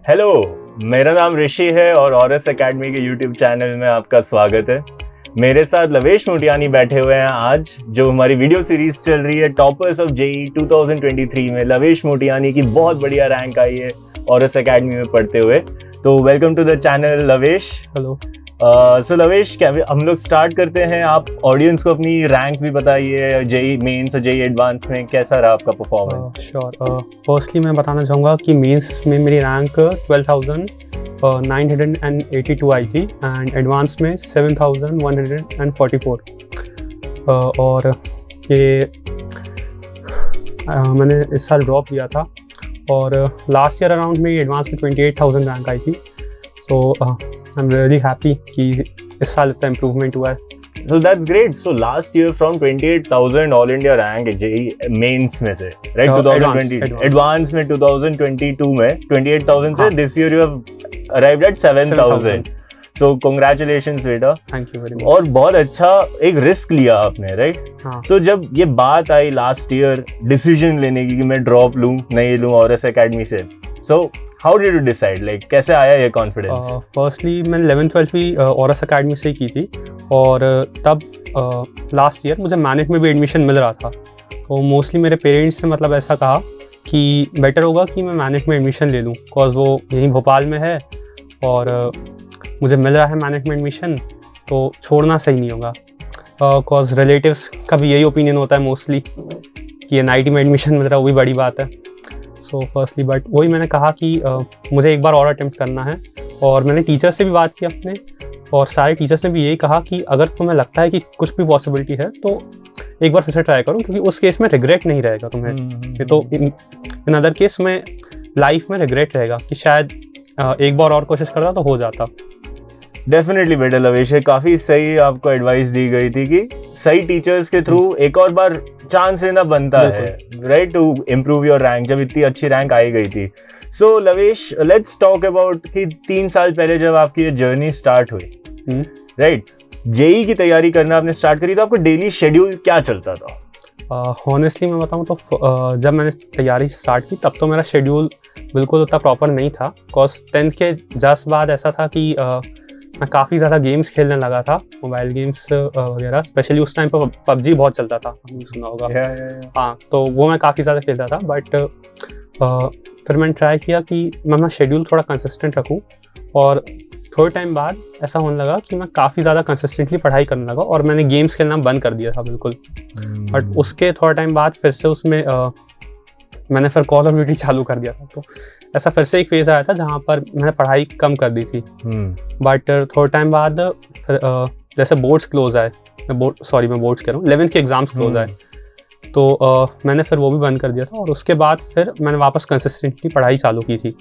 Hello, मेरा नाम ऋषि है और ऑरस एकेडमी के यूट्यूब चैनल में आपका स्वागत है। मेरे साथ लवेश मोटियानी बैठे हुए हैं आज, जो हमारी वीडियो सीरीज चल रही है टॉपर्स ऑफ जेई 2023 में लोवेश मोटियानी की बहुत बढ़िया रैंक आई है ऑरस एकेडमी में पढ़ते हुए। तो welcome to the channel Lavesh. Hello. So Lavesh, क्या हम लोग स्टार्ट करते हैं? आप ऑडियंस को अपनी रैंक भी बताइए, जेई मेंस और जेई एडवांस में कैसा रहा आपका परफॉर्मेंस? श्योर। फर्स्टली मैं बताना चाहूँगा कि मेंस में मेरी रैंक 12,982 आई थी एंड एडवांस में 7,144। और ये मैंने इस साल ड्रॉप किया था और लास्ट ईयर अराउंड में एडवांस में 28,000 रैंक आई थी। सो आई एम रियली हैप्पी कि इस साल इतना इम्प्रूवमेंट हुआ है। So that's great. So last year from 28,000 all India rank JEE mains में से, right? 2020 एडवांस में 2022 में 28,000 से this year you have arrived at 7,000. So congratulations बेटा। Thank you very much. और बहुत अच्छा एक रिस्क लिया आपने, राइट? हाँ। तो जब ये बात आई लास्ट ईयर डिसीजन लेने की कि मैं ड्रॉप लूं नहीं लूं ऑरस एकेडमी से, so how did you decide, like कैसे आया ये कॉन्फिडेंस? फर्स्टली मैंने 11th-12th भी ऑरस एकेडमी से ही की थी और तब लास्ट ईयर मुझे मैनेज में भी एडमिशन मिल रहा था। तो मोस्टली मेरे पेरेंट्स ने मतलब ऐसा कहा कि बेटर होगा कि मैं मैनेज में एडमिशन ले लूँ, बिकॉज वो यहीं भोपाल में है और मुझे मिल रहा है मैनेज में एडमिशन, तो छोड़ना सही नहीं होगा। बिकॉज रिलेटिव्स का भी यही ओपिनियन होता है मोस्टली कि एनआईटी में एडमिशन मिल रहा है, वो भी बड़ी बात है। सो फर्स्टली बट वही मैंने कहा कि मुझे एक बार और अटेम्प्ट करना है और मैंने टीचर से भी बात की अपने, और सारे टीचर्स ने भी यही कहा कि अगर तुम्हें लगता है कि कुछ भी पॉसिबिलिटी है तो एक बार फिर से ट्राई करो, क्योंकि उस केस में रिग्रेट नहीं रहेगा तुम्हें। ये तो इन अदर केस में लाइफ में रिग्रेट रहेगा कि शायद एक बार और कोशिश करता तो हो जाता। डेफिनेटली बेटा लवेश, काफी सही आपको एडवाइस दी गई थी कि सही टीचर्स के थ्रू एक और बार चांस लेना बनता है, right, to improve your rank, जब इतनी अच्छी रैंक आई गई थी। So Lavesh, let's talk about कि 3 साल पहले जब आपकी ये जर्नी स्टार्ट हुई, राइट, जेई की तैयारी करना आपने स्टार्ट करी, तो आपका डेली शेड्यूल क्या चलता था? हॉनेस्टली मैं बताऊँ तो जब मैंने तैयारी स्टार्ट की तब तो मेरा शेड्यूल बिल्कुल उतना प्रॉपर नहीं था, बिकॉज 10th के जस्ट बाद ऐसा था कि मैं काफ़ी ज़्यादा गेम्स खेलने लगा था, मोबाइल गेम्स वगैरह। स्पेशली उस टाइम पर पबजी बहुत चलता था, आपने सुना होगा। हाँ, तो वो मैं काफ़ी ज़्यादा खेलता था। बट फिर मैंने ट्राई किया कि मैं अपना शेड्यूल थोड़ा कंसिस्टेंट रखूँ, और थोड़े टाइम बाद ऐसा होने लगा कि मैं काफ़ी ज़्यादा कंसिस्टेंटली पढ़ाई करने लगा और मैंने गेम्स खेलना बंद कर दिया था बिल्कुल। बट उसके थोड़ा टाइम बाद फिर से उसमें मैंने फिर कॉल ऑफ ड्यूटी चालू कर दिया था। तो ऐसा फिर से एक फेज़ आया था जहाँ पर मैंने पढ़ाई कम कर दी थी। बट थोड़े टाइम बाद फिर जैसे बोर्ड्स क्लोज आए, मैं बोर्ड्स कह रहा हूँ, 11th के एग्ज़ाम्स क्लोज आए, तो मैंने फिर वो भी बंद कर दिया था और उसके बाद फिर मैंने वापस कंसिस्टेंटली पढ़ाई चालू की थी।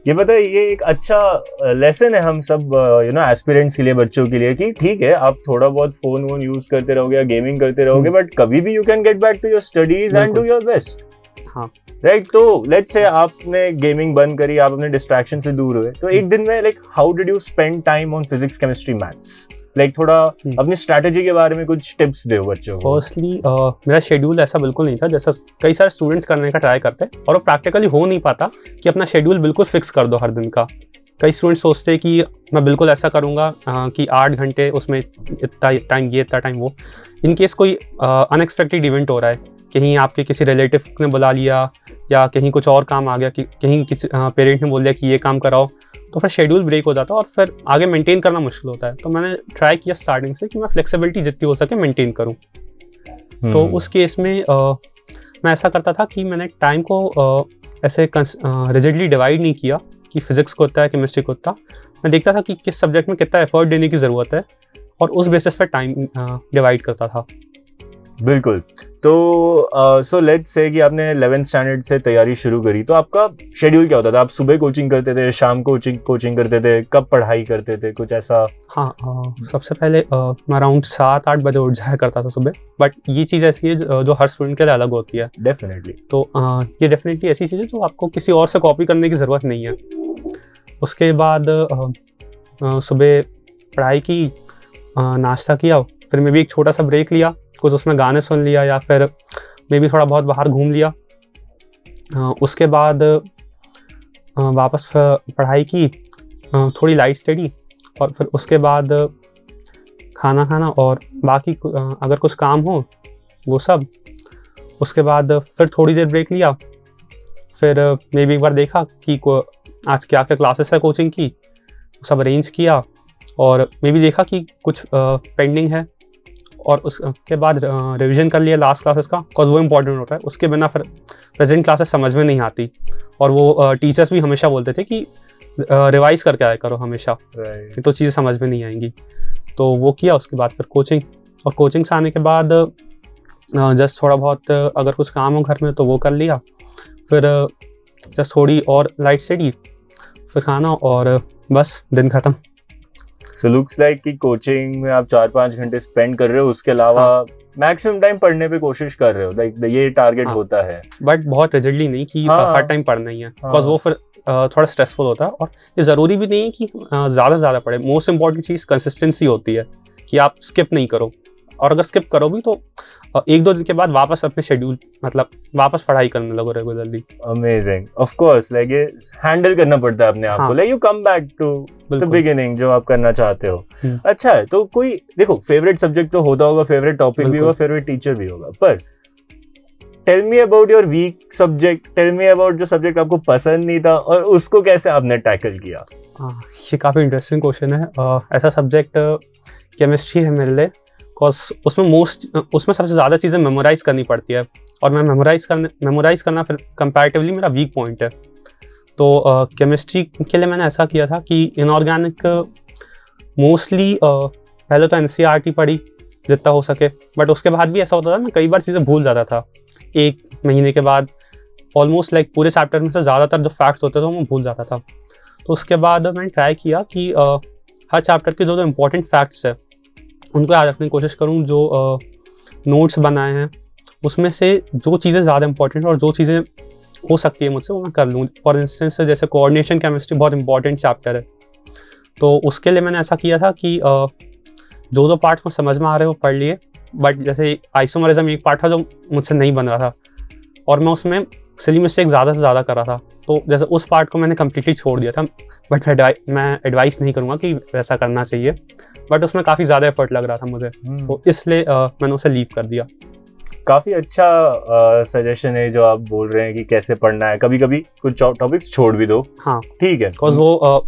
ये बताइए, ये एक अच्छा लेसन है हम सब एस्पिरेंट्स के लिए, बच्चों के लिए, कि ठीक है आप थोड़ा बहुत फोन यूज करते रहोगे या गेमिंग करते रहोगे, बट कभी भी you can get back to your studies and do your best. हाँ, राइट। तो लेट्स से आपने गेमिंग बंद करी, आप अपने डिस्ट्रैक्शन से दूर हुए, तो एक दिन में like how did you spend time on physics, chemistry, maths? Like थोड़ा अपनी स्ट्रैटेजी के बारे में कुछ टिप्स दो बच्चों को। फर्स्टली मेरा शेड्यूल ऐसा बिल्कुल नहीं था जैसा कई सारे स्टूडेंट्स करने का ट्राई करते हैं, और वो प्रैक्टिकली हो नहीं पाता कि अपना शेड्यूल बिल्कुल फिक्स कर दो हर दिन का। कई स्टूडेंट्स सोचते हैं कि मैं बिल्कुल ऐसा करूँगा कि 8 घंटे उसमें इतना टाइम ये, इतना टाइम वो। इन केस कोई अनएक्सपेक्टेड इवेंट हो रहा है, कहीं आपके किसी रिलेटिव ने बुला लिया या कहीं कुछ और काम आ गया, कि कहीं किसी पेरेंट ने बोल दिया कि ये काम कराओ, तो फिर शेड्यूल ब्रेक हो जाता है और फिर आगे मेंटेन करना मुश्किल होता है। तो मैंने ट्राई किया स्टार्टिंग से कि मैं फ्लेक्सिबिलिटी जितनी हो सके मेंटेन करूं। तो उस केस में मैं ऐसा करता था कि मैंने टाइम को ऐसे रिजिडली डिवाइड नहीं किया कि फिजिक्स को उतना है, केमिस्ट्री को उतना। मैं देखता था कि किस सब्जेक्ट में कितना एफर्ट देने की ज़रूरत है और उस बेसिस पर टाइम डिवाइड करता था। बिल्कुल। तो सो लेट्स से कि आपने 11th स्टैंडर्ड से तैयारी शुरू करी, तो आपका शेड्यूल क्या होता था? आप सुबह कोचिंग करते थे, शाम को कोचिंग करते थे, कब पढ़ाई करते थे, कुछ ऐसा? हाँ, सबसे पहले मैं अराउंड 7-8 बजे उठ जाया करता था सुबह। बट ये चीज़ ऐसी है जो हर स्टूडेंट के लिए अलग होती है। डेफिनेटली। तो ये डेफिनेटली ऐसी चीज़ है जो आपको किसी और से कॉपी करने की ज़रूरत नहीं है। उसके बाद सुबह पढ़ाई की, नाश्ता किया, फिर मैं भी एक छोटा सा ब्रेक लिया, कुछ उसमें गाने सुन लिया या फिर मैं भी थोड़ा बहुत बाहर घूम लिया। उसके बाद वापस पढ़ाई की, थोड़ी लाइट स्टडी, और फिर उसके बाद खाना खाना और बाकी अगर कुछ काम हो वो सब। उसके बाद फिर थोड़ी देर ब्रेक लिया, फिर मैं भी एक बार देखा कि आज क्या क्या क्लासेस है कोचिंग की, सब अरेंज किया, और मैं भी देखा कि कुछ पेंडिंग है, और उसके बाद रिवीजन कर लिया लास्ट क्लासेस का, बिकॉज वो इम्पोर्टेंट होता है। उसके बिना फिर प्रेजेंट क्लासेस समझ में नहीं आती, और वो टीचर्स भी हमेशा बोलते थे कि रिवाइज करके आया करो हमेशा, तो चीज़ें समझ में नहीं आएंगी। तो वो किया, उसके बाद फिर कोचिंग, और कोचिंग से आने के बाद जस्ट थोड़ा बहुत अगर कुछ काम हो घर में तो वो कर लिया, फिर जस्ट थोड़ी और लाइट स्टडी, फिर खाना, और बस दिन ख़त्म। So looks like कि कोचिंग में आप 4-5 घंटे स्पेंड कर रहे हो, उसके अलावा मैक्सिमम टाइम पढ़ने पे कोशिश कर रहे हो, लाइक ये टारगेट होता है। बट बहुत रिजिडली नहीं कि हर टाइम पढ़ना ही है, बिकॉज वो फिर थोड़ा स्ट्रेसफुल होता है, और ये ज़रूरी भी नहीं है कि ज़्यादा से ज़्यादा पढ़े। मोस्ट इंपॉर्टेंट चीज़ कंसिस्टेंसी होती है कि आप स्किप नहीं करो, और अगर स्किप करो भी तो 1-2 दिन के बाद वापस अपने शेड्यूल मतलब वापस पढ़ाई करने लगो regularly. Amazing, of course, like ये हैंडल करना पड़ता है अपने आप को, like you come back to the beginning जो आप करना चाहते हो। अच्छा है, तो कोई देखो फेवरेट सब्जेक्ट तो होता होगा, फेवरेट टॉपिक भी होगा, फेवरेट टीचर भी होगा, पर tell me about your weak subject, tell me about जो सब्जेक्ट आपको पसंद नहीं था और उसको कैसे आपने टैकल किया। ये काफ़ी इंटरेस्टिंग क्वेश्चन है। ऐसा सब्जेक्ट केमिस्ट्री है मेरे लिए, बिकॉज उसमें सबसे ज़्यादा चीज़ें मेमोराइज़ करनी पड़ती है, और मैं मेमोराइज़ करना फिर कंपैरेटिवली मेरा वीक पॉइंट है। तो केमिस्ट्री के लिए मैंने ऐसा किया था कि इनऑर्गेनिक मोस्टली पहले तो NCERT पढ़ी जितना हो सके, बट उसके बाद भी ऐसा होता था मैं कई बार चीज़ें भूल जाता था। 1 महीने के बाद ऑलमोस्ट लाइक पूरे चैप्टर में से ज़्यादातर जो फैक्ट्स होते थे वो मैं भूल जाता था। तो उसके बाद मैंने ट्राई किया कि हर चैप्टर के जो इम्पोर्टेंट फैक्ट्स है उनको याद रखने की कोशिश करूँ। जो नोट्स बनाए हैं उसमें से जो चीज़ें ज़्यादा इंपॉर्टेंट और जो चीज़ें हो सकती है मुझसे वो मैं कर लूँ। फॉर इंस्टेंस जैसे कोऑर्डिनेशन केमिस्ट्री बहुत इंपॉर्टेंट चैप्टर है, तो उसके लिए मैंने ऐसा किया था कि जो पार्ट मुझे समझ में आ रहे वो पढ़ लिए, बट जैसे आइसोमरिज्म एक पार्ट था जो मुझसे नहीं बन रहा था और मैं उसमें सिली मिस्टेक ज़्यादा से ज़्यादा कर रहा था, तो जैसे उस पार्ट को मैंने कम्प्लीटली छोड़ दिया था। बट मैं एडवाइस नहीं करूँगा कि वैसा करना चाहिए, बट उसमें काफ़ी ज़्यादा एफर्ट लग रहा था मुझे, तो इसलिए मैंने उसे लीव कर दिया। काफ़ी अच्छा सजेशन है जो आप बोल रहे हैं कि कैसे पढ़ना है। कभी कभी कुछ टॉपिक्स छोड़ भी दो, हाँ ठीक है, बिकॉज वो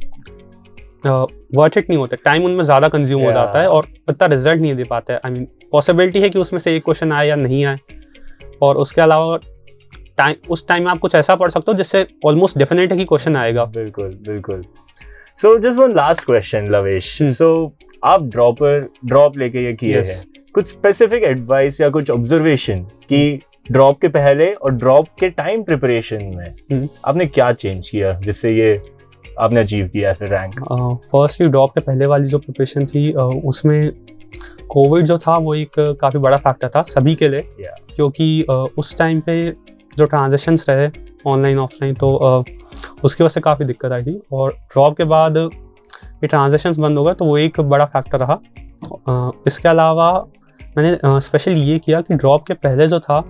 वर्थ इट नहीं होता, टाइम उनमें ज़्यादा कंज्यूम हो जाता है और इतना रिजल्ट नहीं दे पाता है। आई मीन पॉसिबिलिटी है कि उसमें से एक क्वेश्चन आए या नहीं आए, और उसके अलावा उस टाइम में आप कुछ ऐसा पढ़ सकते हो जिससे ऑलमोस्ट डेफिनेट है कि क्वेश्चन आएगा। बिल्कुल बिल्कुल। So just one last question Lavesh, so आप ड्रॉप लेके ये किए हैं, कुछ स्पेसिफिक एडवाइस या कुछ ऑब्जर्वेशन कि ड्रॉप के पहले और ड्रॉप के टाइम प्रिपरेशन में आपने क्या चेंज किया जिससे ये आपने अचीव किया फिर रैंक? फर्स्टली ड्रॉप के पहले वाली जो प्रिपरेशन थी उसमें कोविड जो था वो एक काफ़ी बड़ा फैक्टर था सभी के लिए, क्योंकि उस टाइम पे जो ट्रांजेक्शन्स रहे ऑनलाइन ऑफलाइन, तो उसकी वजह से काफ़ी दिक्कत आई थी। और ड्रॉप के बाद ये ट्रांजेक्शन्स बंद हो गए, तो वो एक बड़ा फैक्टर रहा। इसके अलावा मैंने स्पेशली ये किया कि ड्रॉप के पहले जो था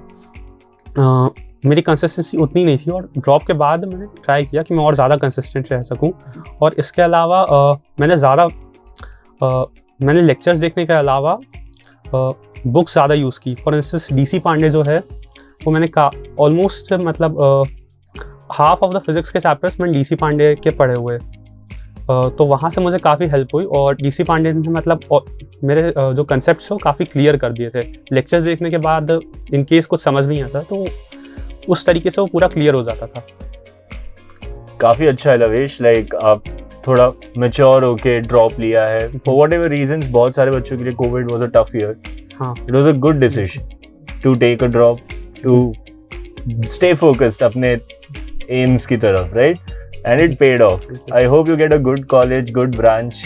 मेरी कंसिस्टेंसी उतनी नहीं थी, और ड्रॉप के बाद मैंने ट्राई किया कि मैं और ज़्यादा कंसिस्टेंट रह सकूं। और इसके अलावा मैंने लेक्चर्स देखने के अलावा बुक्स ज़्यादा यूज़ की। फॉर इंस्टेंस DC पांडे जो है वो मैंने ऑलमोस्ट मतलब हाफ ऑफ द फिज़िक्स के चैप्टर्स मैंने DC पांडे के पढ़े हुए, तो वहाँ से मुझे काफ़ी हेल्प हुई। और DC पांडे ने मतलब मेरे जो कंसेप्ट्स वो काफ़ी क्लियर कर दिए थे। लेक्चर्स देखने के बाद इन केस कुछ समझ नहीं आता तो उस तरीके से वो पूरा क्लियर हो जाता था। काफ़ी अच्छा है लवेश, लाइक आप थोड़ा मैच्योर होके ड्रॉप लिया है फॉर वॉट एवर रीजंस। बहुत सारे बच्चों के लिए COVID was a tough year, हाँ, it was a good decision to take a drop, to stay focused अपने एम्स की तरफ, right? And it paid off. I hope you get a good college, good branch,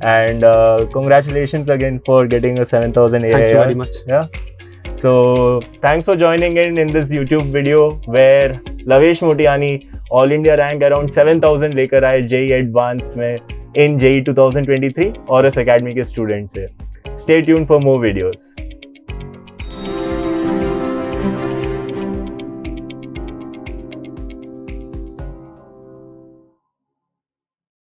and congratulations again for getting a 7000 AIR. Thank you very much. Yeah. So thanks for joining in this YouTube video where Lavesh Motiani All India rank around 7000 लेकर आए JEE Advanced में in JEE 2023 और इस academy के students से. Stay tuned for more videos.